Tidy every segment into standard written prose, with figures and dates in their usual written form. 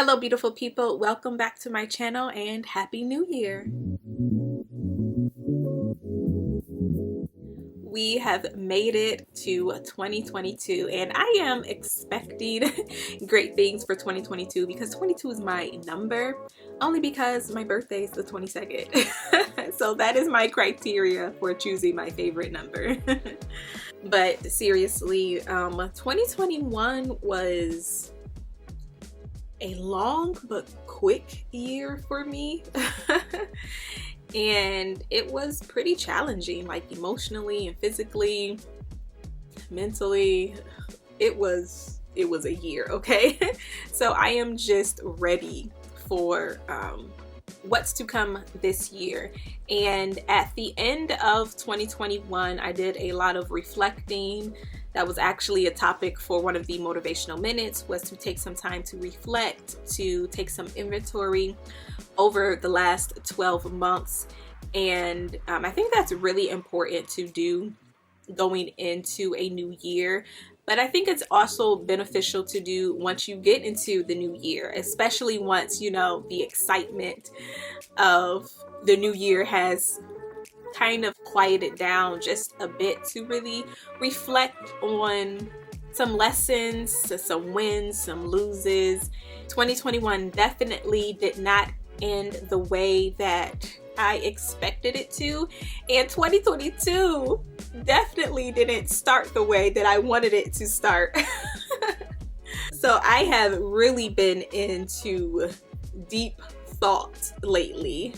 Hello, beautiful people. Welcome back to my channel and Happy New Year. We have made it to 2022 and I am expecting great things for 2022 because 22 is my number, only because my birthday is the 22nd. So that is my criteria for choosing my favorite number. But seriously, 2021 was a long but quick year for me. And it was pretty challenging, like emotionally and physically, mentally. It was a year, okay? So I am just ready for what's to come this year. And at the end of 2021, I did a lot of reflecting. That was actually a topic for one of the motivational minutes, was to take some time to reflect, to take some inventory over the last 12 months. And I think that's really important to do going into a new year. But I think it's also beneficial to do once you get into the new year, especially once, you know, the excitement of the new year has kind of quieted down just a bit, to really reflect on some lessons, some wins, some loses. 2021 definitely did not end the way that I expected it to, and 2022 definitely didn't start the way that I wanted it to start. So I have really been into deep thought lately.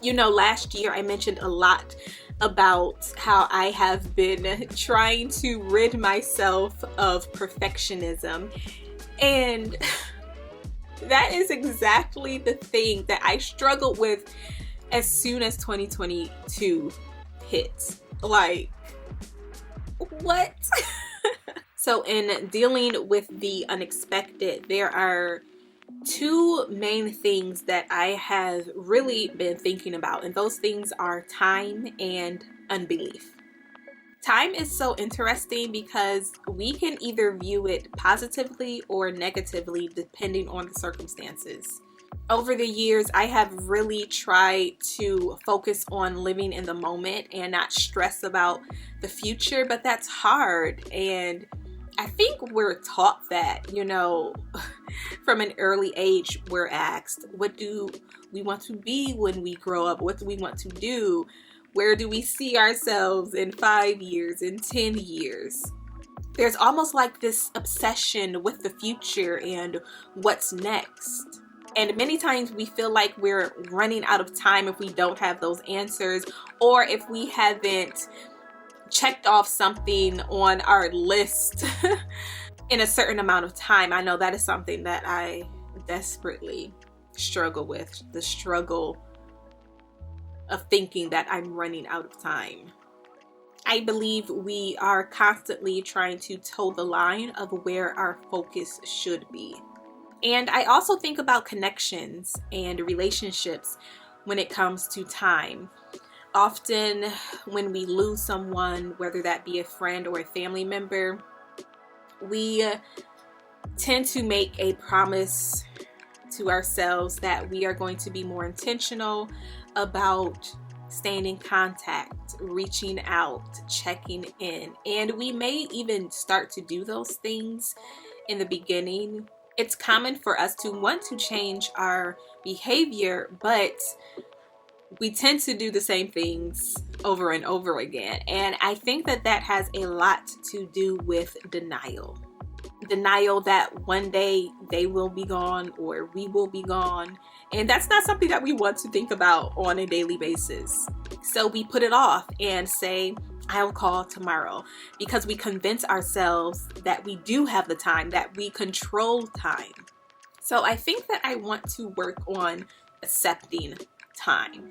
You know, last year I mentioned a lot about how I have been trying to rid myself of perfectionism, and that is exactly the thing that I struggled with as soon as 2022 hit. Like, what? So in dealing with the unexpected, there are two main things that I have really been thinking about, and those things are time and unbelief. Time is so interesting because we can either view it positively or negatively depending on the circumstances. Over the years, I have really tried to focus on living in the moment and not stress about the future, but that's hard. And I think we're taught that, you know, from an early age. We're asked, what do we want to be when we grow up? What do we want to do? Where do we see ourselves in 5 years, in 10 years? There's almost like this obsession with the future and what's next. And many times we feel like we're running out of time if we don't have those answers, or if we haven't checked off something on our list in a certain amount of time. I know that is something that I desperately struggle with, the struggle of thinking that I'm running out of time. I believe we are constantly trying to toe the line of where our focus should be. And I also think about connections and relationships when it comes to time. Often when we lose someone, whether that be a friend or a family member, we tend to make a promise to ourselves that we are going to be more intentional about staying in contact, reaching out, checking in. And we may even start to do those things in the beginning. It's common for us to want to change our behavior, but we tend to do the same things over and over again. And I think that that has a lot to do with denial. Denial that one day they will be gone or we will be gone. And that's not something that we want to think about on a daily basis. So we put it off and say, I'll call tomorrow, because we convince ourselves that we do have the time, that we control time. So I think that I want to work on accepting time.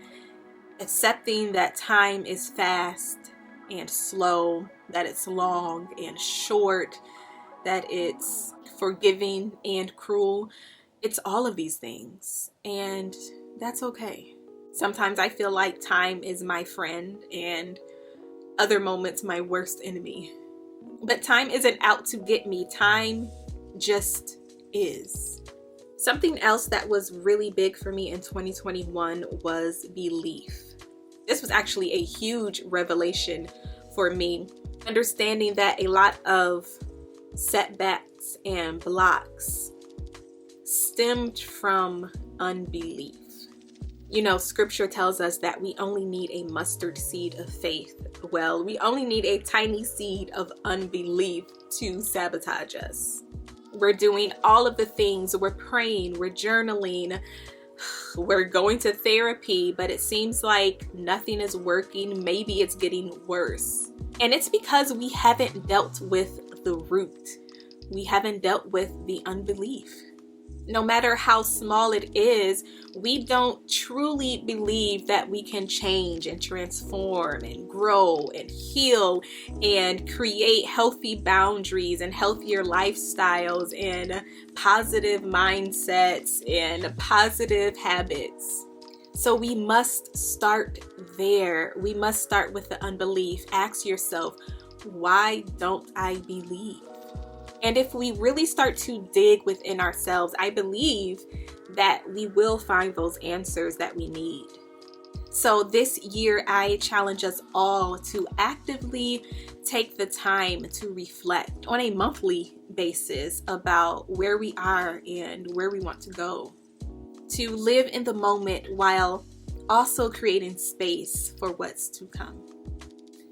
Accepting that time is fast and slow, that it's long and short, that it's forgiving and cruel. It's all of these things, and that's okay. Sometimes I feel like time is my friend, and other moments my worst enemy. But time isn't out to get me. Time just is. Something else that was really big for me in 2021 was belief. This was actually a huge revelation for me, understanding that a lot of setbacks and blocks stemmed from unbelief. Scripture tells us that we only need a mustard seed of faith. Well, we only need a tiny seed of unbelief to sabotage us. We're doing all of the things. We're praying, we're journaling, we're going to therapy, but it seems like nothing is working. Maybe it's getting worse. And it's because we haven't dealt with the root. We haven't dealt with the unbelief. No matter how small it is, we don't truly believe that we can change and transform and grow and heal and create healthy boundaries and healthier lifestyles and positive mindsets and positive habits. So we must start there. We must start with the unbelief. Ask yourself, why don't I believe? And if we really start to dig within ourselves, I believe that we will find those answers that we need. So this year, I challenge us all to actively take the time to reflect on a monthly basis about where we are and where we want to go. To live in the moment while also creating space for what's to come.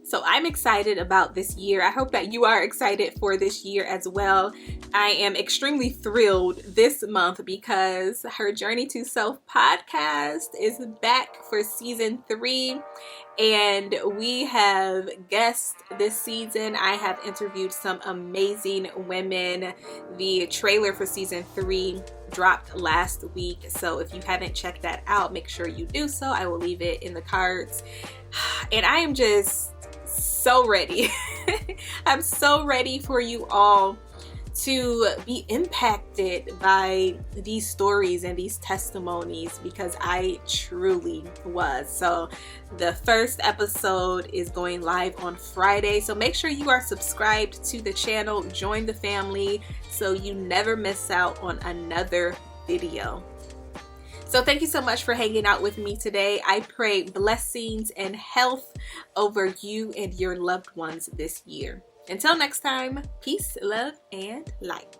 So I'm excited about this year. I hope that you are excited for this year as well. I am extremely thrilled this month because HerJourney2Self Podcast is back for season 3. And we have guests this season. I have interviewed some amazing women. The trailer for season 3 dropped last week. So if you haven't checked that out, make sure you do so. I will leave it in the cards. And I am just so ready. I'm so ready for you all to be impacted by these stories and these testimonies, because I truly was. So the first episode is going live on Friday. So make sure you are subscribed to the channel, join the family so you never miss out on another video. So thank you so much for hanging out with me today. I pray blessings and health over you and your loved ones this year. Until next time, peace, love, and light.